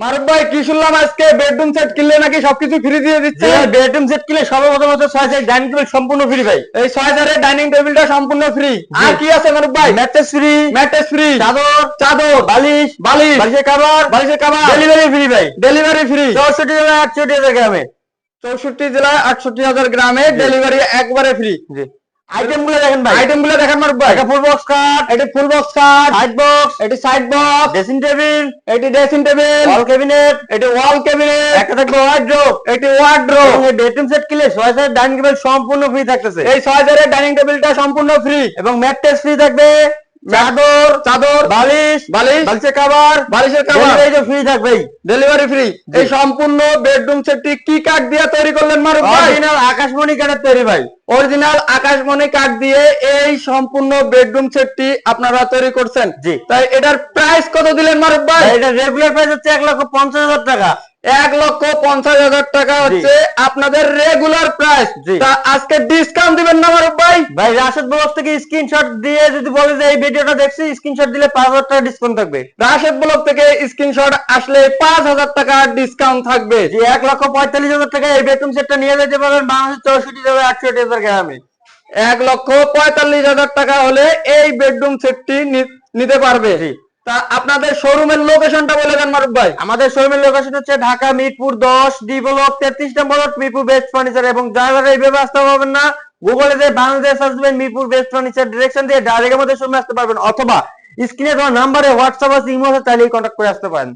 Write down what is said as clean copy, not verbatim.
মারুফ ভাই কি শুনলাম আজকে বেডরুম সেট কিনলে নাকি সবকিছু ফ্রি দিয়ে দিচ্ছে? বেডরুম সেট কিনলে সর্বপ্রথম হচ্ছে 6,000 ডাইনিং টেবিল সম্পূর্ণ ফ্রি ভাই। এই 6000 এর ডাইনিং টেবিলটা সম্পূর্ণ ফ্রি। আর কি আছে মারুফ ভাই? ম্যাট্রেস ফ্রি, ম্যাট্রেস ফ্রি, চাদর, চাদর, বালিশ, বালিশ, বালিশের কভার, বালিশের কভার, ডেলিভারি ফ্রি ভাই। Delivery free. 64 জেলা 68,000 গ্রামে। 64 জেলায় 68,000 গ্রামে ডেলিভারি একবারে ফ্রি। জি, আইটেম গুলো দেখেন ভাই। আইটেম গুলো দেখেন মারুফ ভাই। এটা ফুল বক্স কাট, এটি full box cut, side box, এটি সাইড বক্স, ড্রেসিং টেবিল, এটি ড্রেসিং টেবিল, ওয়াল ক্যাবিনেট, এটি ওয়াল ক্যাবিনেট, একটা থাকবে ওয়ার্ড্রোব। এটি ওয়ার্ড্রোব। এবং এই বেডরুম সেট কিনলে 6,000 ডাইনিং টেবিল সম্পূর্ণ ফ্রি থাকতেছে। এই 6000 এর ডাইনিং টেবিলটা সম্পূর্ণ ফ্রি এবং ম্যাট্রেস ফ্রি থাকবে, চাদর, চাদর, বালিশ, বালিশ, বালিশের কভার, বালিশের কভার, ডেলিভারি ফ্রি থাকবে। Delivery free. এই সম্পূর্ণ বেডরুম সেটটি কি কাঠ দিয়ে তৈরি করলেন মারুফ ভাই? অরিজিনাল আকাশমণি কাঠের তৈরি ভাই। অরিজিনাল আকাশমণি কাঠ দিয়ে এই সম্পূর্ণ বেডরুম সেটটি আপনারা তৈরি করছেন। জি। তাই এটার প্রাইস কত দিলেন মারুফ ভাই? এটা রেগুলার প্রাইস হচ্ছে 1,50,000 টাকা। 1,50,000 টাকা হচ্ছে আপনাদের রেগুলার প্রাইস। জি। তা আজকে ডিসকাউন্ট দিবেন না মারুফ ভাই? ভাই রাশেদ ব্লগ থেকে স্ক্রিনশট দিয়ে যদি বলে যে এই ভিডিওটা দেখছি, স্ক্রিনশট দিলে 5,000 টাকা ডিসকাউন্ট থাকবে। রাশেদ ব্লগ থেকে স্ক্রিনশট আসলে 5,000 টাকা ডিসকাউন্ট থাকবে। জি, 1,45,000 টাকা এই বেডরুম সেটটা নিয়ে যেতে পারবেন বাংলাদেশ 64 জেলায় 68,000 গ্রামে। 1,45,000 টাকা হলে এই বেডরুম সেটটি নিতে পারবে। জি। তা আপনাদের শোরুমের লোকেশনটা বলে দেন মারুফ ভাই। আমাদের শোরুমের লোকেশন হচ্ছে ঢাকা মিরপুর 10 ডি ব্লক 33 নম্বর রোড, মিরপুর বেস্ট ফার্নিচার। এবং যারা এইভাবে আসতে পারবেন না, গুগলে যে বাংলাদেশ সার্চ দিবেন মিরপুর বেস্ট ফার্নিচার, ডিরেকশন দিয়ে ডাইরেক্ট আমাদের শোরুমে আসতে পারবেন, অথবা স্ক্রিনে দেওয়া নাম্বারে হোয়াটসঅ্যাপ আছে, ইমো আছে, চাইলেই কন্ট্যাক্ট করে আসতে পারেন।